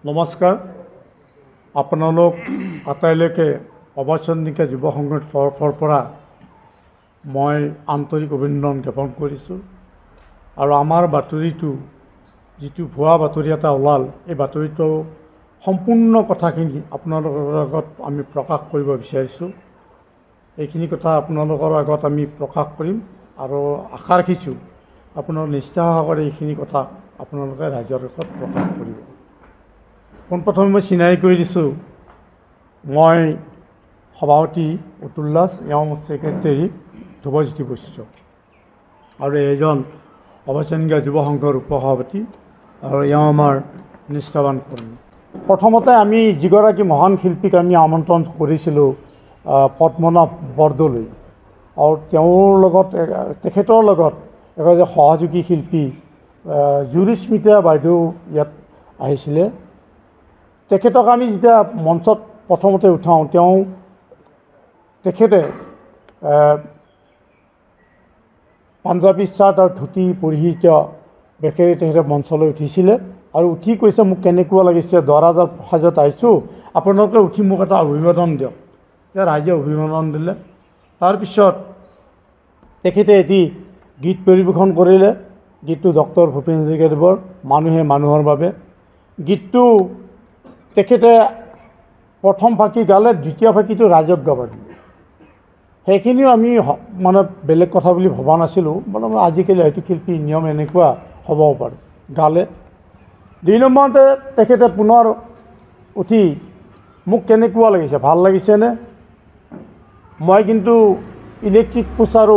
নমস্কাৰ। আপোনালোক আটাইলৈকে অৱচন্দিকা যুৱ সংঘৰ তৰফৰ পৰা মই আন্তৰিক অভিনন্দন জ্ঞাপন কৰিছোঁ। আৰু আমাৰ বাতৰিটো যিটো ভুৱা বাতৰি এটা ওলাল, এই বাতৰিটো সম্পূৰ্ণ কথাখিনি আপোনালোকৰ আগত আমি প্ৰকাশ কৰিব বিচাৰিছোঁ। এইখিনি কথা আপোনালোকৰ আগত আমি প্ৰকাশ কৰিম আৰু আশা ৰাখিছোঁ আপোনালোক নিষ্ঠা সহকাৰে এইখিনি কথা আপোনালোকে ৰাইজৰ আগত প্ৰকাশ কৰিব। পোনপ্ৰথমে মই চিনাকি কৰি দিছোঁ, মই সভাপতি অতুল দাস, এওঁ ছেক্ৰেটাৰী ধ্ৰুৱজ্যোতি বৈশ্য আৰু এইজন অৱচন্দিকা যুৱ সংঘৰ উপসভাপতি আৰু এওঁ আমাৰ নিষ্ঠাৱান কৰ্মী। প্ৰথমতে আমি যিগৰাকী মহান শিল্পীক আমি আমন্ত্ৰণ কৰিছিলোঁ পদ্মনাভ বৰদলৈ, আৰু তেখেতৰ লগত এগৰাকী সহযোগী শিল্পী জুৰিস্মিতা বাইদেউ ইয়াত আহিছিলে। তেখেতক আমি যেতিয়া মঞ্চত প্ৰথমতে উঠাওঁ, তেখেতে পাঞ্জাবী চাৰ্ট আৰু ধুতি পৰিহিত বেশেৰে তেখেতে মঞ্চলৈ উঠিছিলে আৰু উঠি কৈছে, মোক কেনেকুৱা লাগিছে, দৰাজাৰ সাজত আহিছোঁ, আপোনালোকে উঠি মোক এটা অভিবাদন দিয়ক। ৰাইজে অভিবাদন দিলে। তাৰপিছত তেখেতে এটি গীত পৰিৱেশন কৰিলে। গীতটো ডক্টৰ ভূপেন হাজৰিকাদেৱৰ মানুহে মানুহৰ বাবে। গীতটো তেখেতে প্ৰথম ফাঁকি গালে, দ্বিতীয় ফাঁকিটো ৰাইজক গাব দিলে। সেইখিনিও আমি মানে বেলেগ কথা বুলি ভবা নাছিলোঁ, মানে আজিকালি হয়তো শিল্পীৰ নিয়ম এনেকুৱা হ'বও পাৰে। গালে। ২ নম্বৰতে তেখেতে পুনৰ উঠি মোক কেনেকুৱা লাগিছে, ভাল লাগিছেনে, মই কিন্তু ইলেক্ট্ৰিক পোচ আৰু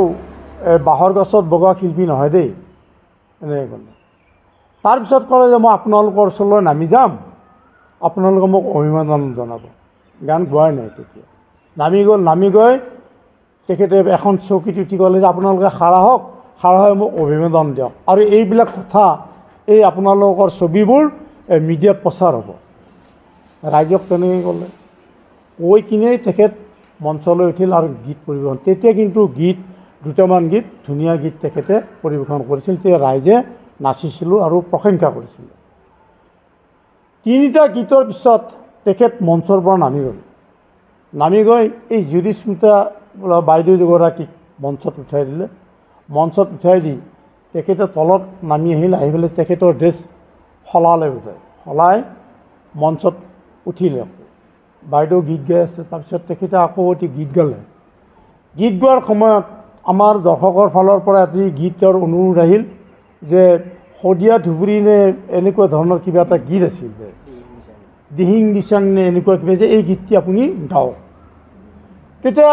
বাঁহৰ গছত বগোৱা শিল্পী নহয় দেই, এনেকৈ ক'লে। তাৰপিছত ক'লে যে মই আপোনালোকৰ ওচৰলৈ নামি যাম, আপোনালোকে মোক অভিবাদন জনাব। গান গোৱাই নাই তেতিয়া। নামি গৈ তেখেতে এখন চকীত উঠি ক'লে যে আপোনালোকে খাৰা হওক, খাৰা হৈ মোক অভিবাদন দিয়ক, আৰু এইবিলাক কথা এই আপোনালোকৰ ছবিবোৰ মিডিয়াত প্ৰচাৰ হ'ব। ৰাইজক তেনেকৈ ক'লে। কৈ কিনেই তেখেত মঞ্চলৈ উঠিল আৰু গীত পৰিৱেশন। তেতিয়া কিন্তু দুটামান গীত, ধুনীয়া গীত তেখেতে পৰিৱেশন কৰিছিল। তেতিয়া ৰাইজে নাচিছিলোঁ আৰু প্ৰশংসা কৰিছিল। 3টা গীতৰ পিছত তেখেত মঞ্চৰ পৰা নামি গৈ এই জুৰিস্মিতা বাইদেউ দুগৰাকীক মঞ্চত উঠাই দিলে। মঞ্চত উঠাই দি তেখেতে তলত নামি আহি পেলাই তেখেতৰ ড্ৰেছ সলালে, সলাই মঞ্চত উঠিলে। বাইদেউ গীত গাই আছে। তাৰপিছত তেখেতে আকৌ এটি গীত গালে। গীত গোৱাৰ সময়ত আমাৰ দৰ্শকৰ ফালৰ পৰা এটি গীতৰ অনুৰোধ আহিল যে শদিয়া ধুবুৰী নে এনেকুৱা ধৰণৰ কিবা এটা গীত আছিল, দিহিং দিচাং নে এনেকুৱা কিবা, যে এই গীতটি আপুনি গাওক। তেতিয়া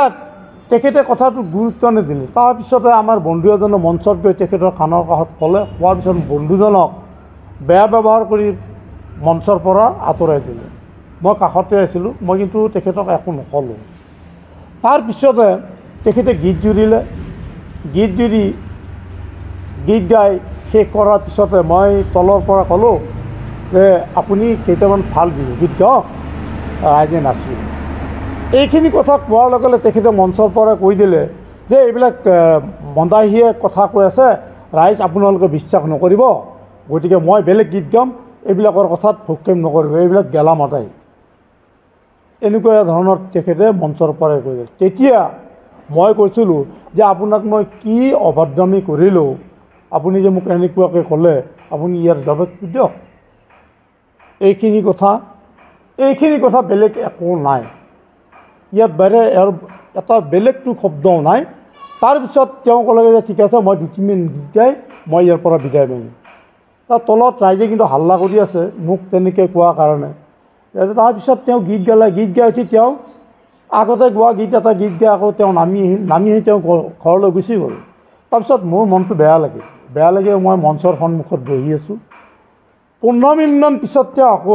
তেখেতে কথাটো গুৰুত্ব নিদিলে। তাৰপিছতে আমাৰ বন্ধু এজনে মঞ্চত গৈ তেখেতৰ কাণৰ কাষত ক'লে। কোৱাৰ পিছত বন্ধুজনক বেয়া ব্যৱহাৰ কৰি মঞ্চৰ পৰা আঁতৰাই দিলে। মই কাষতে আছিলোঁ, মই কিন্তু তেখেতক একো নক'লোঁ। তাৰপিছতে তেখেতে গীত জুৰিলে। গীত গাই শেষ কৰাৰ পিছতে মই তলৰ পৰা ক'লোঁ যে আপুনি কেইটামান ভাল গীত গাওক, ৰাইজে নাচিল। এইখিনি কথা কোৱাৰ লগে লগে তেখেতে মঞ্চৰ পৰা কৈ দিলে যে এইবিলাক মন্দাহীয়ে কথা কৈ আছে, ৰাইজ আপোনালোকে বিশ্বাস নকৰিব, গতিকে মই বেলেগ গীত গাম, এইবিলাকৰ কথাত ভ্ৰক্ষেপ নকৰিব, এইবিলাক গেলা মতাই, এনেকুৱা ধৰণৰ তেখেতে মঞ্চৰ পৰাই কৈ দিলে। তেতিয়া মই কৈছিলোঁ যে আপোনাক মই কি অভদ্ৰামী কৰিলোঁ, আপুনি যে মোক এনেকুৱাকৈ ক'লে, আপুনি ইয়াৰ জবাবটো দিয়ক। এইখিনি কথা বেলেগ একো নাই ইয়াত, বাহিৰে আৰু এটা বেলেগটো শব্দও নাই। তাৰপিছত তেওঁ ক'লে যে ঠিক আছে, মই 2-3 মিনিট গীত গাই মই ইয়াৰ পৰা বিদায় মাৰিম। তাৰ তলত ৰাইজে কিন্তু হাল্লা কৰি আছে মোক তেনেকৈ কোৱাৰ কাৰণে। তাৰপিছত তেওঁ গীত গালে। গীত গাই উঠি তেওঁ আগতে গোৱা গীত গাই আকৌ তেওঁ নামি আহি তেওঁ ঘৰলৈ গুচি গ'ল। তাৰপিছত মোৰ মনটো বেয়া লাগে। মই মঞ্চৰ সন্মুখত বহি আছোঁ। 15 মিনিটমান পিছত তেওঁ আকৌ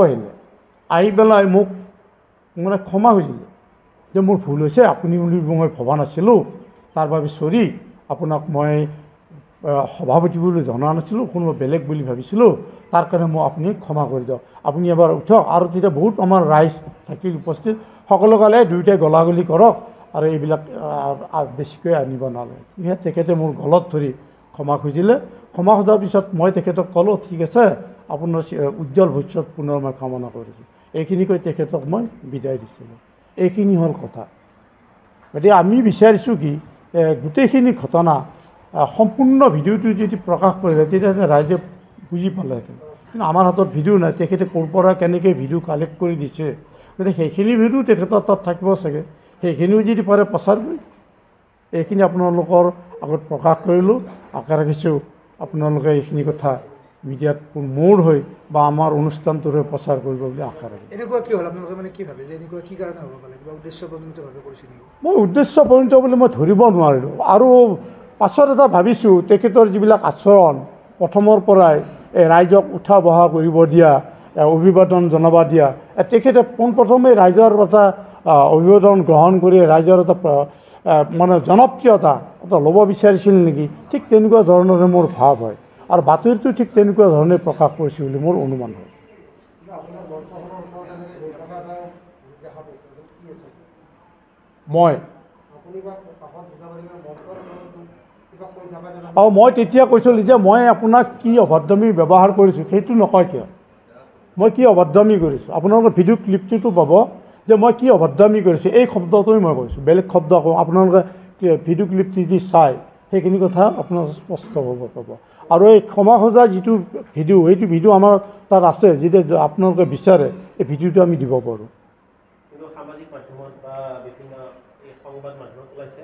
আহি পেলাই মোক মানে ক্ষমা খুজিলে যে মোৰ ভুল হৈছে, আপুনি বুলি মই ভবা নাছিলোঁ, তাৰ বাবে চৰি, আপোনাক মই সভাপতি বুলি জনা নাছিলোঁ, কোনোবা বেলেগ বুলি ভাবিছিলোঁ, তাৰ কাৰণে মই আপুনি ক্ষমা কৰি দিয়ক, আপুনি এবাৰ উঠক। আৰু তেতিয়া বহুত আমাৰ ৰাইজ থাকিল উপস্থিত, সকলো ক'লে দুয়োটাই গলাগলি কৰক আৰু এইবিলাক বেছিকৈ আনিব নালাগে। তেখেতে মোৰ গলত ধৰি ক্ষমা খুজিলে। ক্ষমা খোজাৰ পিছত মই তেখেতক ক'লোঁ, ঠিক আছে আপোনাৰ উজ্জ্বল ভৱিষ্যত পুনৰ মই কামনা কৰিছোঁ। এইখিনি কৈ তেখেতক মই বিদায় দিছিলোঁ। এইখিনি হ'ল কথা। গতিকে আমি বিচাৰিছোঁ কি গোটেইখিনি ঘটনা সম্পূৰ্ণ ভিডিঅ'টো যদি প্ৰকাশ কৰিলে তেতিয়াহ'লে ৰাইজে বুজি পালেহেঁতেন। কিন্তু আমাৰ হাতত ভিডিঅ' নাই, তেখেতে ক'ৰ পৰা কেনেকৈ ভিডিঅ' কালেক্ট কৰি দিছে, গতিকে সেইখিনি ভিডিঅ' তেখেতৰ তাত থাকিব চাগে, সেইখিনিও যদি পাৰে প্ৰচাৰ কৰি এইখিনি আপোনালোকৰ আগত প্ৰকাশ কৰিলোঁ। আশা ৰাখিছোঁ আপোনালোকে এইখিনি কথা মিডিয়াত মোৰ হৈ বা আমাৰ অনুষ্ঠানটোৰ হৈ প্ৰচাৰ কৰিব বুলি আশা ৰাখিছোঁ। এনেকুৱা কি হ'ল আপোনালোকে মানে কি ভাবে যে এনেকুৱা কি কাৰণে হ'ব পাৰে, কিবা উদ্দেশ্যপ্ৰণোদিতভাৱে কৰিছে নেকি? মই উদ্দেশ্যপ্ৰণোদিত বুলি মই ধৰিব নোৱাৰিলোঁ। আৰু পাছত এটা ভাবিছোঁ তেখেতৰ যিবিলাক আচৰণ প্ৰথমৰ পৰাই ৰাইজক উঠা বহা কৰিব দিয়া, অভিবাদন জনাব দিয়া, তেখেতে পোনপ্ৰথমে ৰাইজৰ এটা অভিবাদন গ্ৰহণ কৰি ৰাইজৰ এটা মানে জনপ্ৰিয়তা এটা ল'ব বিচাৰিছিল নেকি, ঠিক তেনেকুৱা ধৰণৰে মোৰ ভাৱ হয়। আৰু বাতৰিটো ঠিক তেনেকুৱা ধৰণে প্ৰকাশ কৰিছে বুলি মোৰ অনুমান হয়। মই তেতিয়া কৈছিলোঁ যে মই আপোনাক কি অভদ্ৰামী ব্যৱহাৰ কৰিছোঁ সেইটো নকয় কিয়? মই কি অভদ্ৰামী কৰিছোঁ আপোনালোকে ভিডিঅ' ক্লিপটোতো পাব যে মই কি অভদ্ৰামী কৰিছোঁ, এই শব্দটোৱে মই কৈছোঁ, বেলেগ শব্দ কওঁ। আপোনালোকে ভিডিঅ' ক্লিপটো যদি চাই সেইখিনি কথা আপোনালোকে স্পষ্ট হ'ব পাব। আৰু এই ক্ষমা খোজা যিটো ভিডিঅ' সেইটো ভিডিঅ' আমাৰ তাত আছে, যদি আপোনালোকে বিচাৰে এই ভিডিঅ'টো আমি দিব পাৰোঁ। কিন্তু সামাজিক মাধ্যমত বা বিভিন্ন সংবাদ মাধ্যমত ওলাইছে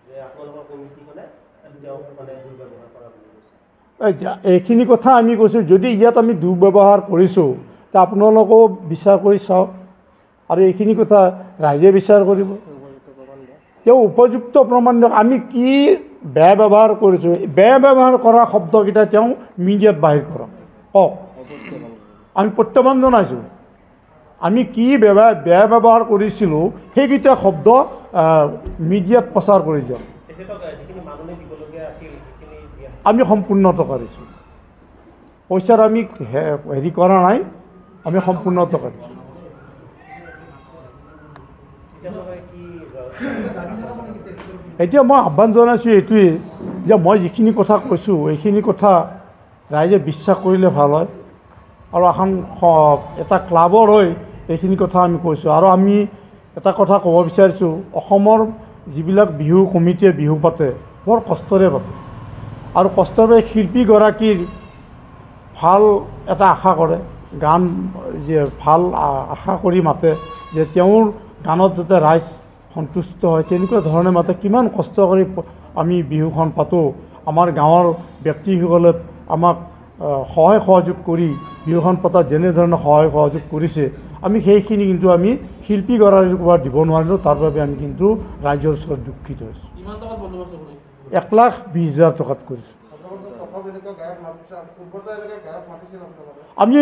যে আপোনালোকৰ কমিটিখনে তেওঁক মানে দুৰ্ব্যৱহাৰ কৰা বুলি কৈছে। এইখিনি কথা আমি কৈছোঁ, যদি ইয়াত আমি দুৰ্ব্যৱহাৰ কৰিছোঁ তে আপোনালোকেও বিচাৰ কৰি চাওক, আৰু এইখিনি কথা ৰাইজে বিচাৰ কৰিব। তেওঁ উপযুক্ত প্ৰমাণ দিয়ক। আমি কি বেয়া ব্যৱহাৰ কৰিছোঁ, বেয়া ব্যৱহাৰ কৰা শব্দকেইটা তেওঁ মিডিয়াত বাহিৰ কৰক, কওক। আমি প্ৰত্যাহ্বান জনাইছোঁ, আমি কি বেয়া ব্যৱহাৰ কৰিছিলোঁ সেইকেইটা শব্দ মিডিয়াত প্ৰচাৰ কৰি দিয়ক। আমি সম্পূৰ্ণ টকা দিছোঁ, পইচাৰ আমি হেৰি কৰা নাই, আমি সম্পূৰ্ণ টকা দিছোঁ। এতিয়া মই আহ্বান জনাইছোঁ এইটোৱেই যে মই যিখিনি কথা কৈছোঁ এইখিনি কথা ৰাইজে বিশ্বাস কৰিলে ভাল হয়। আৰু এখন এটা ক্লাবৰ হৈ এইখিনি কথা আমি কৈছোঁ। আৰু আমি এটা কথা ক'ব বিচাৰিছোঁ, অসমৰ যিবিলাক বিহু কমিটিয়ে বিহু পাতে বৰ কষ্টৰে পাতে, আৰু কষ্টৰে শিল্পীগৰাকীৰ ভাল এটা আশা কৰে, গান যে ভাল আশা কৰি মাতে যে তেওঁৰ গানত যাতে ৰাইজ সন্তুষ্ট হয়, তেনেকুৱা ধৰণে মাতে। কিমান কষ্ট কৰি আমি বিহুখন পাতোঁ, আমাৰ গাঁৱৰ ব্যক্তিসকলে আমাক সহায় সহযোগ কৰি বিহুখন পতাত যেনেধৰণে সহায় সহযোগ কৰিছে, আমি সেইখিনি কিন্তু আমি শিল্পীগৰাকীৰ ক'ৰবাত দিব নোৱাৰিলোঁ। তাৰ বাবে আমি কিন্তু ৰাইজৰ ওচৰত দুখিত হৈছোঁ। 1,20,000 টকাত কৰিছোঁ। আমি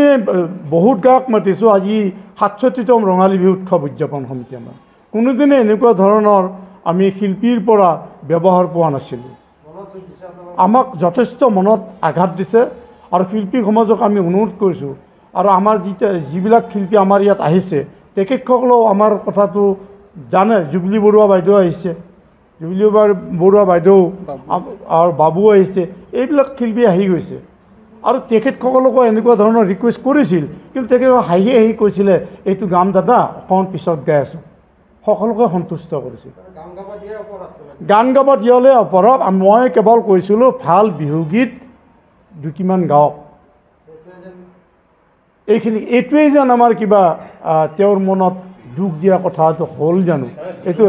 বহুত গায়ক মাতিছোঁ। আজি 67তম ৰঙালী বিহু উৎসৱ উদযাপন সমিতি আমাৰ কোনোদিনে এনেকুৱা ধৰণৰ আমি শিল্পীৰ পৰা ব্যৱহাৰ পোৱা নাছিলোঁ। আমাক যথেষ্ট মনত আঘাত দিছে, আৰু শিল্পী সমাজক আমি অনুৰোধ কৰিছোঁ, আৰু আমাৰ যিবিলাক শিল্পী আমাৰ ইয়াত আহিছে তেখেতসকলেও আমাৰ কথাটো জানে। জুবলি বৰুৱা বাইদেউ আহিছে, জুবলি বৰুৱা বাইদেউ আৰু বাবু আহিছে, এইবিলাক শিল্পী আহি গৈছে। আৰু তেখেতসকলকো এনেকুৱা ধৰণৰ ৰিকুৱেষ্ট কৰিছিল, কিন্তু তেখেতে হাঁহি হাঁহি কৈছিলে এইটো গাম দাদা, অকণমান পিছত গাই আছোঁ। সকলোকে সন্তুষ্ট কৰিছিল। গান গাব দিয়লে অপৰাধ। মই কেৱল কৈছিলোঁ ভাল বিহুগীত দুটিমান গাওক, এইখিনি। এইটোৱেই যেন আমাৰ কিবা তেওঁৰ মনত দুখ দিয়া কথাটো হ'ল জানো? এইটো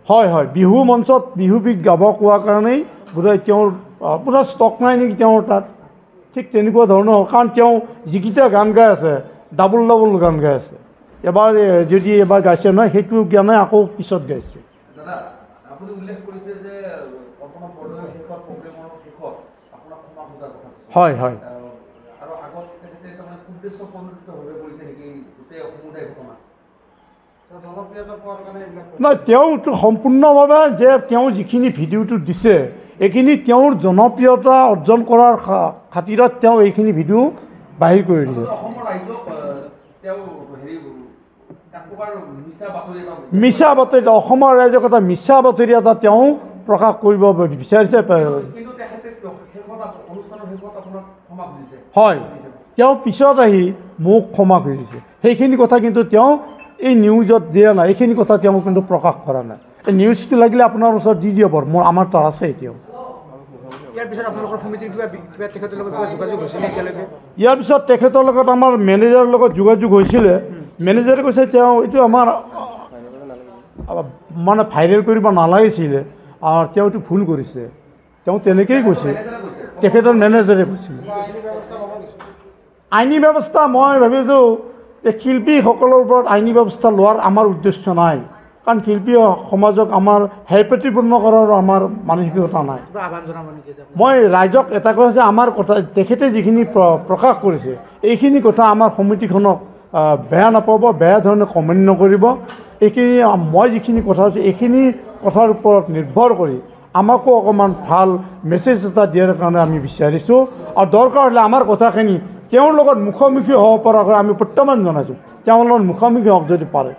হয় হয়, বিহু মঞ্চত বিহুগীত গাব কোৱা কাৰণেই বোধহয় তেওঁৰ আপোনাৰ ষ্টক নাই নেকি তেওঁৰ তাত, ঠিক তেনেকুৱা ধৰণৰ। কাৰণ তেওঁ যিকেইটা গান গাই আছে ডাবল ডাবল গান গাই আছে। এবাৰ যদি এবাৰ গাইছে নহয়, সেইটো গানে আকৌ পিছত গাইছে। হয় হয়, নাই তেওঁ সম্পূৰ্ণভাৱে যে তেওঁ যিখিনি ভিডিঅ'টো দিছে এইখিনি তেওঁৰ জনপ্ৰিয়তা অৰ্জন কৰাৰ খাতিৰত তেওঁ এইখিনি ভিডিঅ' বাহিৰ কৰি দিছে। মিছা বাতৰি, অসমৰ ৰাইজক এটা মিছা বাতৰি এটা তেওঁ প্ৰকাশ কৰিব বিচাৰিছে। অনুষ্ঠানৰ শেষত আপোনাক ক্ষমা খুজিছে হয়, তেওঁ পিছত আহি মোক ক্ষমা খুজিছে। সেইখিনি কথা কিন্তু তেওঁ এই নিউজত দিয়া নাই, এইখিনি কথা তেওঁ কিন্তু প্ৰকাশ কৰা নাই। এই নিউজটো লাগিলে আপোনাৰ ওচৰত দি দিব, আমাৰ তাত আছে এতিয়াও। ইয়াৰ পিছত আপোনালোকৰ সমিতিৰ কিবা তেখেতৰ লগত কিবা যোগাযোগ হৈছিলে এতিয়ালৈকে? ইয়াৰ পিছত তেখেতৰ লগত আমাৰ মেনেজাৰৰ লগত যোগাযোগ হৈছিলে। মেনেজাৰে কৈছে তেওঁ এইটো আমাৰ মানে ভাইৰেল কৰিব নালাগিছিলে আৰু তেওঁ এইটো ভুল কৰিছে, তেওঁ তেনেকৈয়ে কৈছে, তেখেতৰ মেনেজাৰে কৈছিলে। আইনী ব্যৱস্থা মই ভাবিছোঁ যে শিল্পীসকলৰ ওপৰত আইনী ব্যৱস্থা লোৱাৰ আমাৰ উদ্দেশ্য নাই, কাৰণ শিল্পী সমাজক আমাৰ হেয়প্ৰতিপূৰ্ণ কৰাৰ আমাৰ মানসিকতা নাই। কিবা আহ্বান জনাব নেকি এতিয়া? মই ৰাইজক এটা কথা যে আমাৰ কথা তেখেতে যিখিনি প্ৰকাশ কৰিছে এইখিনি কথা আমাৰ সমিতিখনক বেয়া নাপাব, বেয়া ধৰণে কমেণ্ট নকৰিব। এইখিনি মই যিখিনি কথা হৈছে এইখিনি কথাৰ ওপৰত নিৰ্ভৰ কৰি আমাকো অকণমান ভাল মেছেজ এটা দিয়াৰ কাৰণে আমি বিচাৰিছোঁ, আৰু দৰকাৰ হ'লে আমাৰ কথাখিনি তেওঁৰ লগত মুখামুখি হ'ব পৰাকৈ আমি প্ৰত্যাহ্বান জনাইছোঁ, তেওঁৰ লগত মুখামুখি হওক যদি পাৰে।